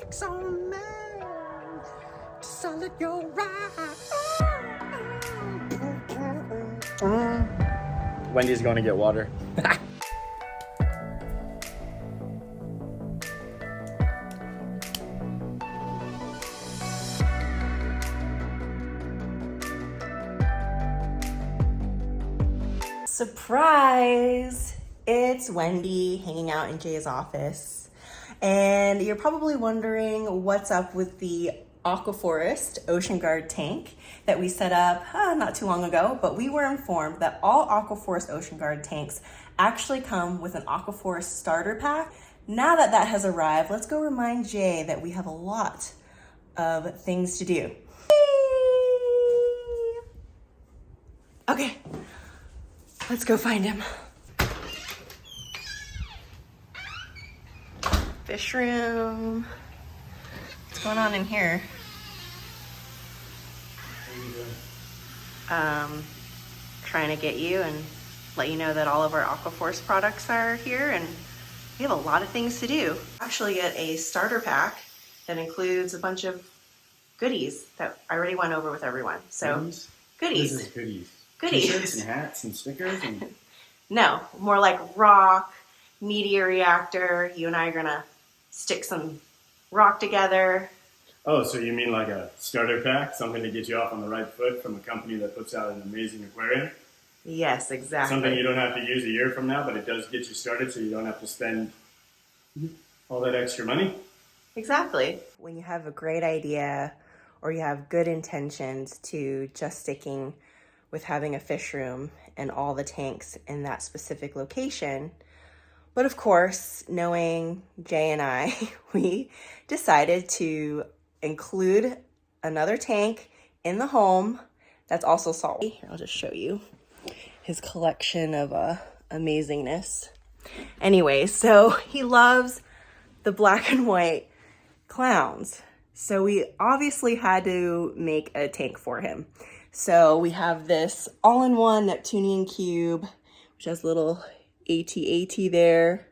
fix on me to solid your ride. Wendy's going to get water. Surprise! It's Wendy hanging out in Jay's office. And you're probably wondering what's up with the Aquaforest Ocean Guard tank that we set up not too long ago, but we were informed that all Aquaforest Ocean Guard tanks actually come with an Aquaforest starter pack. Now that that has arrived, let's go remind Jay that we have a lot of things to do. Okay, let's go find him. Fish room. What's going on in here? Trying to get you and let you know that all of our Aquaforest products are here, and we have a lot of things to do. Actually get a starter pack that includes a bunch of goodies that I already went over with everyone. So goodies. This is goodies. Goodies. T-shirts and hats and stickers and... No, more like rock, media reactor. You and I are gonna stick some rock together. Oh, so you mean like a starter pack? Something to get you off on the right foot from a company that puts out an amazing aquarium? Yes, exactly. Something you don't have to use a year from now, but it does get you started so you don't have to spend all that extra money? Exactly. When you have a great idea or you have good intentions to just sticking with having a fish room and all the tanks in that specific location. But of course, knowing Jay and I, we decided to include another tank in the home that's also salt. Here, I'll just show you his collection of amazingness. Anyway, so he loves the black and white clowns. So we obviously had to make a tank for him. So we have this all-in-one Neptunian cube, which has little AT-AT there.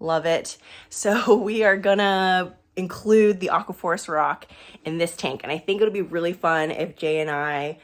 Love it. So we are gonna include the Aquaforest rock in this tank. And I think it'll be really fun if Jay and I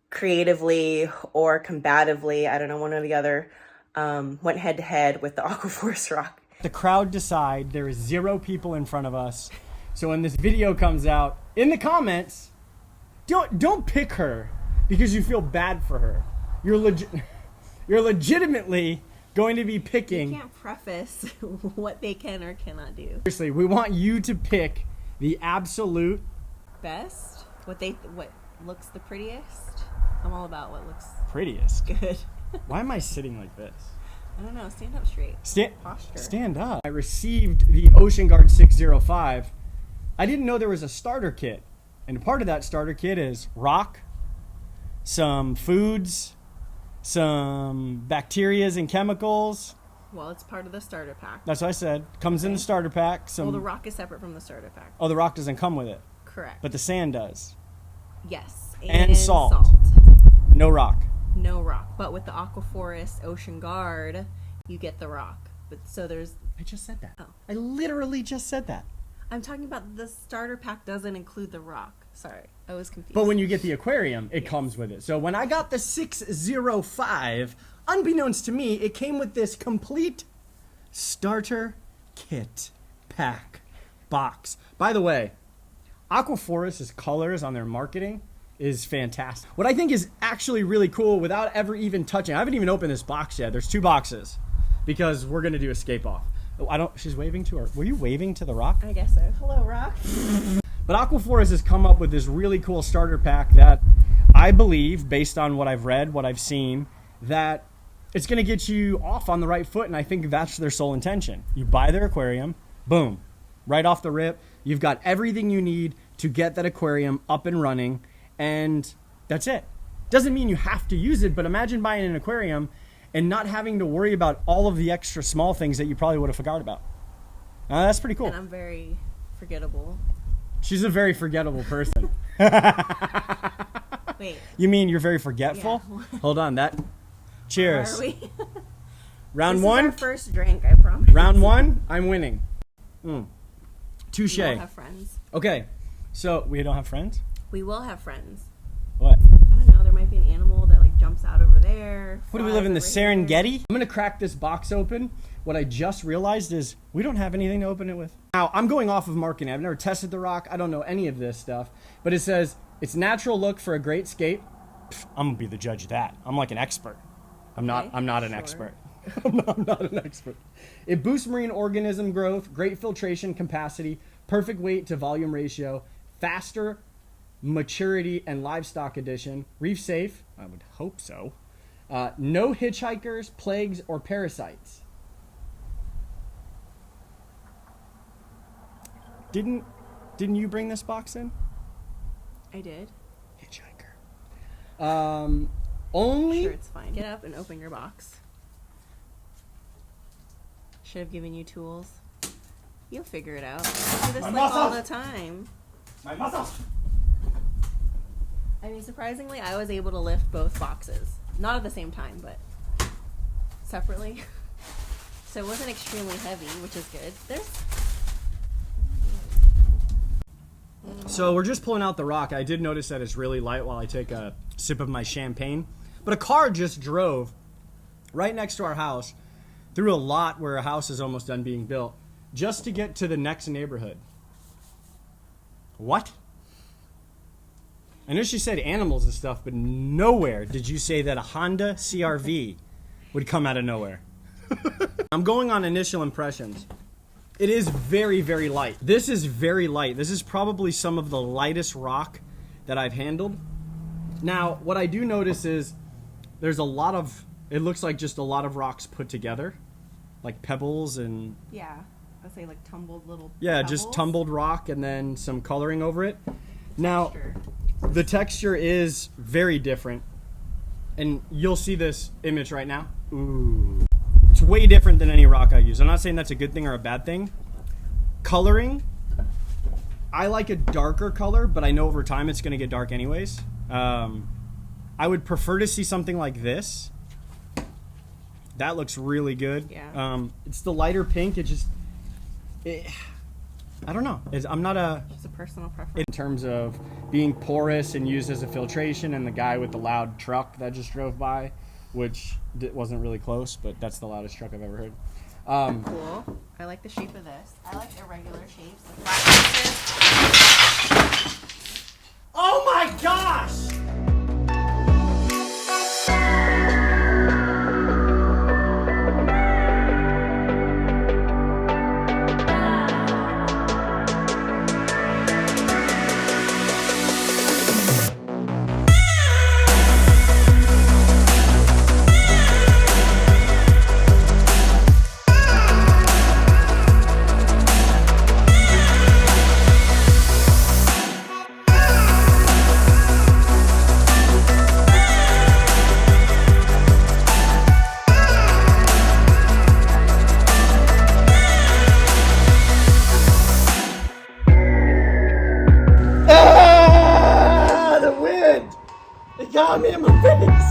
creatively or combatively, I don't know, one or the other, went head to head with the Aquaforest rock. The crowd decide there is 0 people in front of us. So when this video comes out, in the comments, don't pick her because you feel bad for her. You're legitimately going to be picking. You can't preface what they can or cannot do. Seriously, we want you to pick the absolute Best? What looks the prettiest? I'm all about what looks prettiest. good. Why am I sitting like this? I don't know. Stand up straight. Posture. Stand up. I received the Ocean Guard 605. I didn't know there was a starter kit. And part of that starter kit is rock, some foods, some bacterias and chemicals. Well, it's part of the starter pack. That's what I said. Comes in the starter pack. Well, the rock is separate from the starter pack. Oh, the rock doesn't come with it. Correct. But the sand does. Yes. And salt. No rock. No rock. But with the Aquaforest Ocean Guard, you get the rock. But so there's... I just said that. Oh. I literally just said that. I'm talking about the starter pack doesn't include the rock. Sorry, I was confused. But when you get the aquarium, it comes with it. So when I got the 605, unbeknownst to me, it came with this complete starter kit pack box. By the way, Aquaforest's colors on their marketing is fantastic. What I think is actually really cool without ever even touching, I haven't even opened this box yet. There's 2 boxes because we're going to do a scape off. Oh, she's waving to her. Were you waving to the rock? I guess so. Hello, rock. But Aquaforest has come up with this really cool starter pack that I believe, based on what I've read, what I've seen, that it's going to get you off on the right foot, and I think that's their sole intention. You buy their aquarium, boom, right off the rip, you've got everything you need to get that aquarium up and running, and that's it. Doesn't mean you have to use it, but imagine buying an aquarium and not having to worry about all of the extra small things that you probably would have forgot about. That's pretty cool. And I'm very forgettable. She's a very forgettable person. Wait. You mean you're very forgetful? Yeah. Hold on, that. Cheers. Are we? Round this one. Is our first drink, I promise. Round one, I'm winning. Touche. We will have friends. Okay, so we don't have friends? We will have friends. What? I don't know. There might be an animal that like jumps out over there. What do we live in, the flies over Serengeti? here. I'm gonna crack this box open. What I just realized is we don't have anything to open it with. Now, I'm going off of marketing. I've never tested the rock. I don't know any of this stuff. But it says, it's natural look for a great scape. I'm gonna be the judge of that. I'm like an expert. I'm not an expert. I'm not an expert. It boosts marine organism growth, great filtration capacity, perfect weight to volume ratio, faster maturity and livestock addition, reef safe, I would hope so. No hitchhikers, plagues, or parasites. Didn't you bring this box in? I did. Hitchhiker. Only. Sure, it's fine. Get up and open your box. Should have given you tools. You'll figure it out. You do this like all the time. My muscles. I mean, surprisingly, I was able to lift both boxes. Not at the same time, but separately. So it wasn't extremely heavy, which is good. So we're just pulling out the rock. I did notice that it's really light while I take a sip of my champagne. But a car just drove right next to our house through a lot where a house is almost done being built just to get to the next neighborhood. What? I know she said animals and stuff, but nowhere did you say that a Honda CR-V would come out of nowhere. I'm going on initial impressions. It is very, very light. This is very light. This is probably some of the lightest rock that I've handled. Now, what I do notice is there's a lot of, it looks like just a lot of rocks put together, like pebbles and... Yeah, I'd say like tumbled little Yeah, pebbles. just tumbled rock and then some coloring over it. Now, Sure. the texture is very different. And you'll see this image right now. Ooh. It's way different than any rock I use. I'm not saying that's a good thing or a bad thing. Coloring, I like a darker color, but I know over time it's going to get dark anyways. I would prefer to see something like this. That looks really good. Yeah. It's the lighter pink. I don't know. I'm not a... Just a personal preference. In terms of being porous and used as a filtration, and the guy with the loud truck that just drove by, which wasn't really close, but that's the loudest truck I've ever heard. Cool. I like the shape of this. I like irregular shapes. The flat pieces. Oh my gosh! Got me in my face.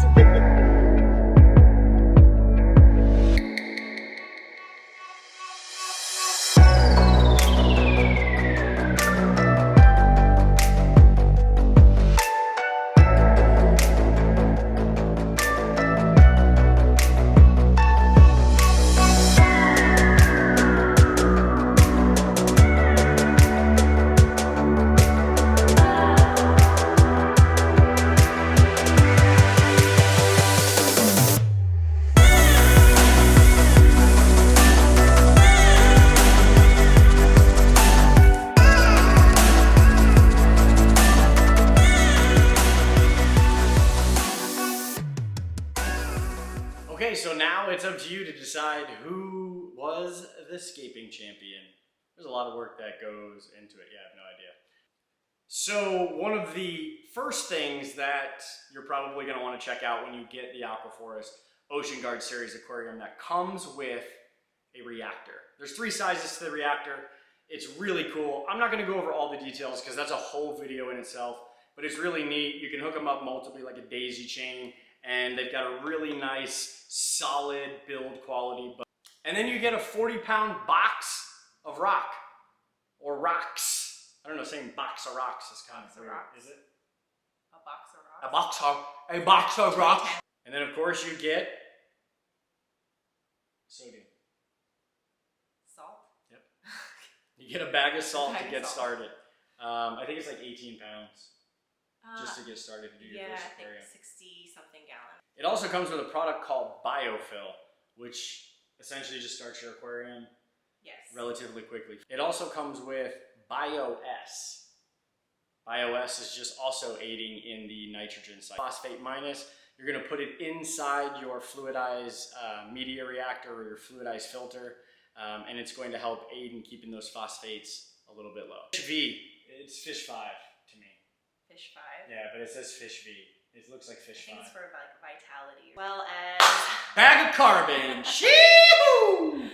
Okay, so now it's up to you to decide who was the scaping champion. There's a lot of work that goes into it. Yeah, I have no idea. So one of the first things that you're probably going to want to check out when you get the Aquaforest Ocean Guard Series aquarium that comes with a reactor. There's 3 sizes to the reactor. It's really cool. I'm not going to go over all the details because that's a whole video in itself, but it's really neat. You can hook them up multiply like a daisy chain, and they've got a really nice, solid build quality. And then you get a 40-pound box of rock, or rocks. I don't know, saying box of rocks is kind of weird. Is it? A box of rocks. A box of rocks. And then of course you get sodium. Salt? Yep. You get a bag of salt to get started. I think it's like 18 pounds just to get started to do your first aquarium. I think 60 something gallons. It also comes with a product called Biofill, which essentially just starts your aquarium relatively quickly. It also comes with BioS. BioS is just also aiding in the nitrogen cycle. Phosphate minus, you're going to put it inside your fluidized media reactor or your fluidized filter, and it's going to help aid in keeping those phosphates a little bit low. Fish V, it's Fish 5 to me. Fish 5? Yeah, but it says Fish V. It looks like Fish 5. I think it's for like vitality. Well as... Bag of carbon! Shoo!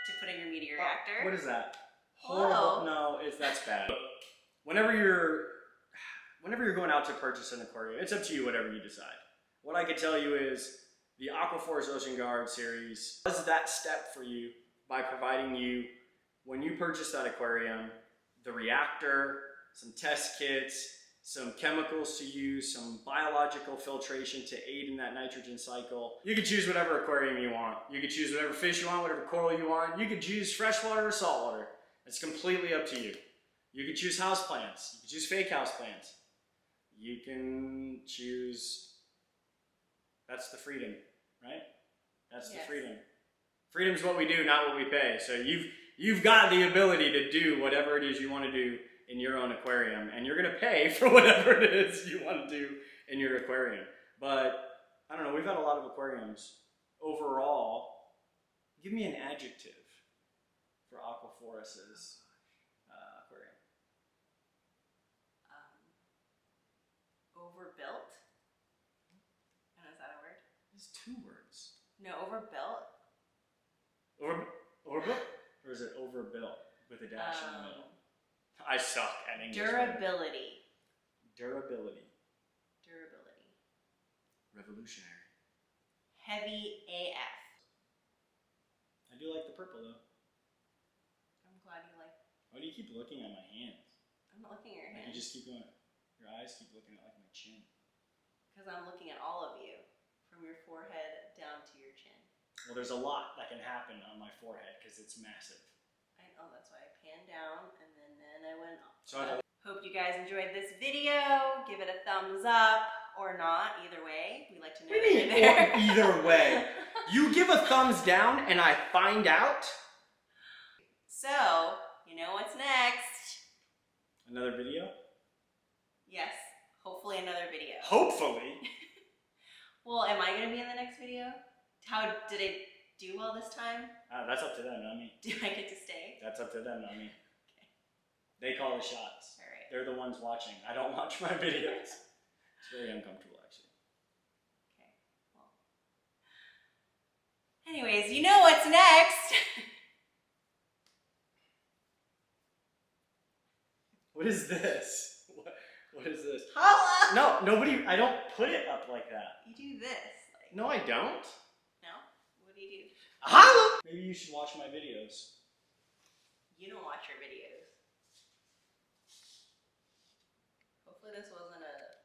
To put in your media reactor. What is that? Horrible. No, that's bad. Whenever you're going out to purchase an aquarium, it's up to you, whatever you decide. What I can tell you is the Aquaforest Ocean Guard series does that step for you by providing you, when you purchase that aquarium, the reactor, some test kits, some chemicals to use, some biological filtration to aid in that nitrogen cycle. You can choose whatever aquarium you want. You can choose whatever fish you want, whatever coral you want. You can choose freshwater or saltwater. It's completely up to you. You can choose houseplants. You can choose fake houseplants. You can choose... That's the freedom, right? That's the freedom. Freedom's what we do, not what we pay. So you've got the ability to do whatever it is you want to do in your own aquarium, and you're going to pay for whatever it is you want to do in your aquarium. But, I don't know, we've had a lot of aquariums. Overall, give me an adjective for Aquaforest's aquarium. Overbuilt? And is that a word? It's 2 words. No, overbuilt. Overbuilt? Or is it overbuilt with a dash in the middle? I suck at English. Durability. Durability. Durability. Revolutionary. Heavy AF. I do like the purple though. I'm glad you like. Why do you keep looking at my hands? I'm not looking at your hands. You just keep going. Your eyes keep looking at like my chin. Because I'm looking at all of you, from your forehead down to your chin. Well, there's a lot that can happen on my forehead because it's massive. I know, that's why I panned down and then I went up. So hope you guys enjoyed this video. Give it a thumbs up or not. Either way, we like to know. What do you mean, or either way? You give a thumbs down and I find out? So, you know what's next? Another video? Yes, hopefully another video. Hopefully. Well, am I going to be in the next video? How did it do well this time? That's up to them, not me. Do I get to stay? That's up to them, not me. Okay. They call the shots. All right. They're the ones watching. I don't watch my videos. It's very uncomfortable, actually. Okay, well. Anyways, you know what's next. What is this? What is this? Holla! No, nobody, I don't put it up like that. You do this. Like, No, I don't. no? What do you do? Holla! Maybe you should watch my videos. You don't watch your videos. Hopefully this wasn't a